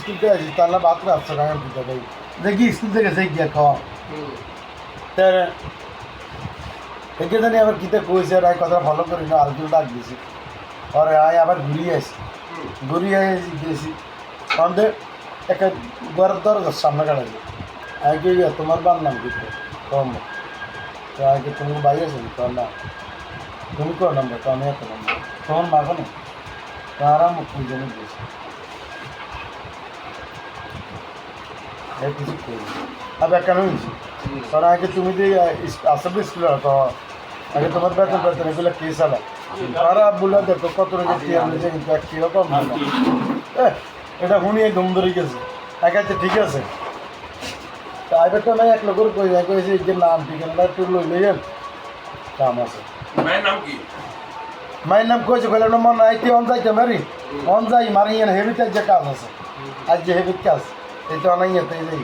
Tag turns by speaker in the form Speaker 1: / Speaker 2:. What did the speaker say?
Speaker 1: School থেকে আসি তাহলে ভাত রাখছো না দিতে ভাই দেখি স্কুল থেকে সেই গিয়া খাওয়া তার একে জানি আবার কিতে কইছে আর কথা ফলো করি না আলগুলো ডাক দিয়েছি পরে আয় আবার ঘুরিয়ে আসি ঘুরিয়ে গিয়েছি আমাদের একটা ঘরের দরজার সামনে কাটাইছে আগে তোমার বার নাম কিন্তু কম তো আগে তুমি বাইরে আছো তোর না তুমি কো নাম্বার তো আমি একটা নাম্বার তোমার মাগো না তারা মুখ খুঁজে নিয়ে গেছে কিছু করি আর কেন হয়েছি কারণ আগে তুমি যে আসবে স্কুলে তো আগে তোমার বেতন বেতন এগুলো কে চালা তারা বলে দেখো কত রকম টিয়ার নিয়েছে কিন্তু এক কিরকম এটা শুনিয়ে ঘুম ধরে গেছে একাতে ঠিক আছে তা আইবার তো নাই এক লোকের কই যায় কইছে যে নাম ঠিকানাটা একটু লই লইয়েন কাম আছে
Speaker 2: মায়ের নাম কি?
Speaker 1: মায়ের নাম কইছে বলে না মন আইতে অন যাইতে মারি অন যাই মারি হেভিতে যে কাজ আছে আজ যে হেভিত কাজ এই তো অনাইয়াতে যাই